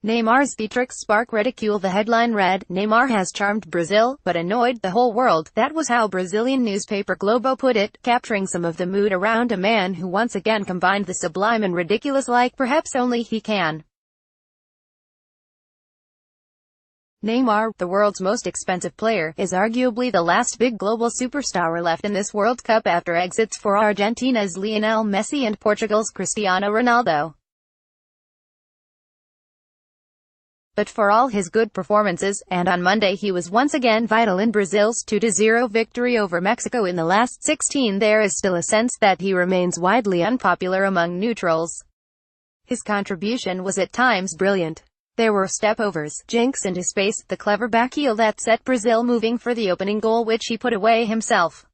Neymar's theatrics spark ridicule. The headline read, "Neymar has charmed Brazil, but annoyed the whole world." That was how Brazilian newspaper Globo put it, capturing some of the mood around a man who once again combined the sublime and ridiculous like perhaps only he can. Neymar, the world's most expensive player, is arguably the last big global superstar left in this World Cup after exits for Argentina's Lionel Messi and Portugal's Cristiano Ronaldo. But for all his good performances, and on Monday he was once again vital in Brazil's 2-0 victory over Mexico in the last 16, there is still a sense that he remains widely unpopular among neutrals. His contribution was at times brilliant. There were step-overs, jinks into space, the clever backheel that set Brazil moving for the opening goal which he put away himself.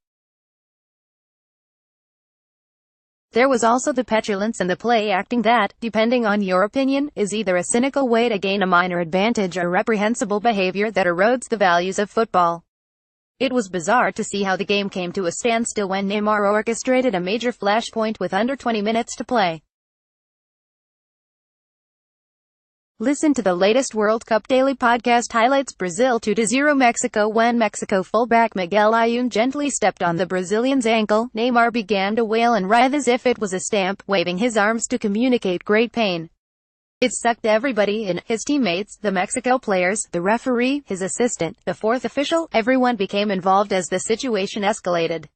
There was also the petulance and the play-acting that, depending on your opinion, is either a cynical way to gain a minor advantage or reprehensible behavior that erodes the values of football. It was bizarre to see how the game came to a standstill when Neymar orchestrated a major flashpoint with under 20 minutes to play. Listen to the latest World Cup Daily Podcast highlights. Brazil 2-0 Mexico. When Mexico fullback Miguel Ayun gently stepped on the Brazilian's ankle, Neymar began to wail and writhe as if it was a stamp, waving his arms to communicate great pain. It sucked everybody in, his teammates, the Mexico players, the referee, his assistant, the fourth official, everyone became involved as the situation escalated.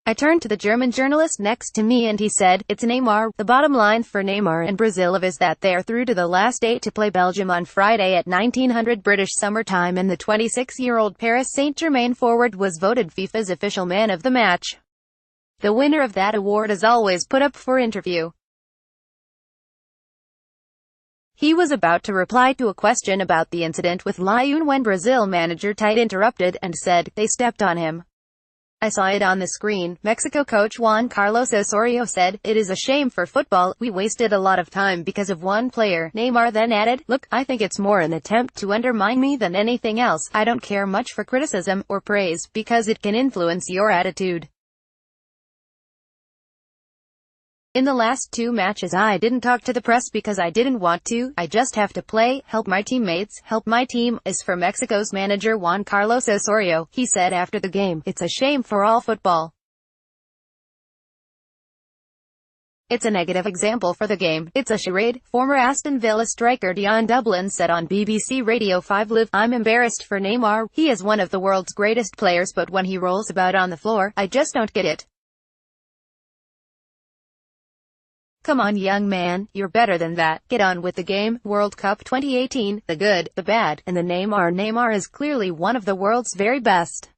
I turned to the German journalist next to me and he said, "It's Neymar." The bottom line for Neymar and Brazil is that they're through to the last 8 to play Belgium on Friday at 1900 British Summer Time, and the 26-year-old Paris Saint-Germain forward was voted FIFA's official man of the match. The winner of that award is always put up for interview. He was about to reply to a question about the incident with Lyon when Brazil manager Tite interrupted and said, "They stepped on him. I saw it on the screen." Mexico coach Juan Carlos Osorio said, "It is a shame for football. We wasted a lot of time because of one player." Neymar then added, "Look, I think it's more an attempt to undermine me than anything else. I don't care much for criticism or praise, because it can influence your attitude. In the last 2 matches I didn't talk to the press because I didn't want to. I just have to play, help my teammates, help my team." As for Mexico's manager Juan Carlos Osorio, he said after the game, "It's a shame for all football. It's a negative example for the game. It's a charade." Former Aston Villa striker Dion Dublin said on BBC Radio 5 Live, "I'm embarrassed for Neymar. He is one of the world's greatest players, but when he rolls about on the floor, I just don't get it. Come on, young man, you're better than that. Get on with the game." World Cup 2018, the good, the bad, and the Neymar. Neymar is clearly one of the world's very best.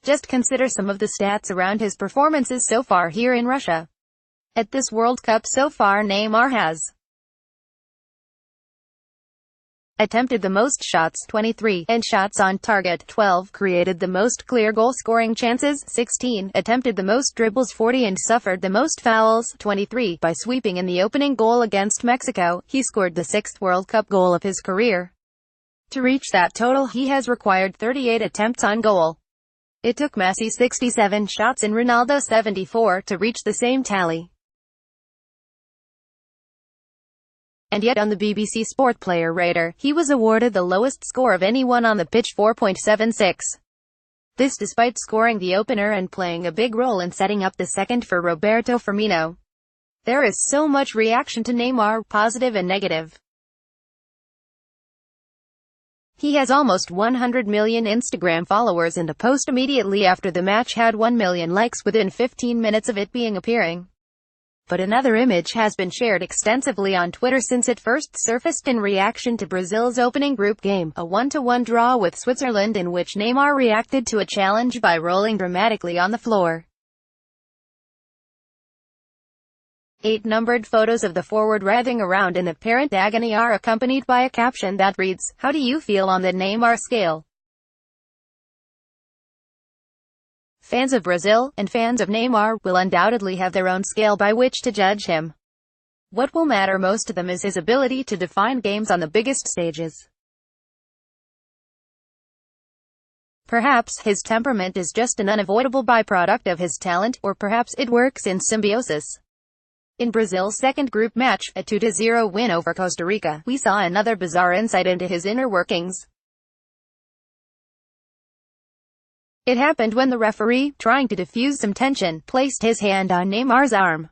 Just consider some of the stats around his performances so far here in Russia. At this World Cup so far, Neymar has attempted the most shots, 23, and shots on target, 12, created the most clear goal-scoring chances, 16, attempted the most dribbles, 40, and suffered the most fouls, 23, by sweeping in the opening goal against Mexico. He scored the 6th World Cup goal of his career. To reach that total, he has required 38 attempts on goal. It took Messi 67 shots and Ronaldo 74 to reach the same tally. And yet on the BBC Sport Player Radar, he was awarded the lowest score of anyone on the pitch, 4.76. This despite scoring the opener and playing a big role in setting up the second for Roberto Firmino. There is so much reaction to Neymar, positive and negative. He has almost 100 million Instagram followers, and a post immediately after the match had 1 million likes within 15 minutes of it appearing. But another image has been shared extensively on Twitter since it first surfaced in reaction to Brazil's opening group game, a 1-1 draw with Switzerland, in which Neymar reacted to a challenge by rolling dramatically on the floor. 8 numbered photos of the forward writhing around in apparent agony are accompanied by a caption that reads, "How do you feel on the Neymar scale?" Fans of Brazil, and fans of Neymar, will undoubtedly have their own scale by which to judge him. What will matter most to them is his ability to define games on the biggest stages. Perhaps his temperament is just an unavoidable byproduct of his talent, or perhaps it works in symbiosis. In Brazil's second group match, a 2-0 win over Costa Rica, we saw another bizarre insight into his inner workings. It happened when the referee, trying to diffuse some tension, placed his hand on Neymar's arm.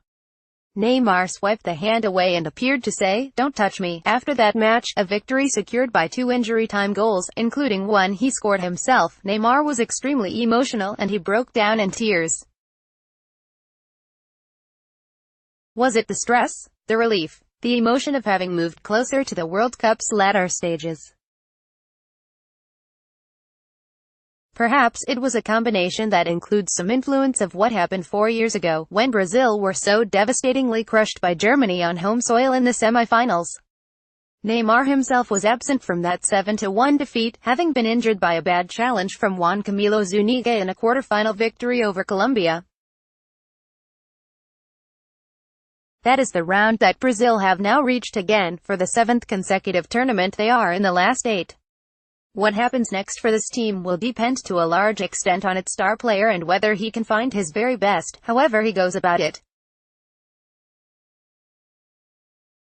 Neymar swiped the hand away and appeared to say, "Don't touch me." After that match, a victory secured by 2 injury-time goals, including one he scored himself, Neymar was extremely emotional and he broke down in tears. Was it the stress, the relief, the emotion of having moved closer to the World Cup's latter stages? Perhaps it was a combination that includes some influence of what happened 4 years ago, when Brazil were so devastatingly crushed by Germany on home soil in the semi-finals. Neymar himself was absent from that 7-1 defeat, having been injured by a bad challenge from Juan Camilo Zuniga in a quarter-final victory over Colombia. That is the round that Brazil have now reached again. For the 7th consecutive tournament they are in the last 8. What happens next for this team will depend to a large extent on its star player and whether he can find his very best, however he goes about it.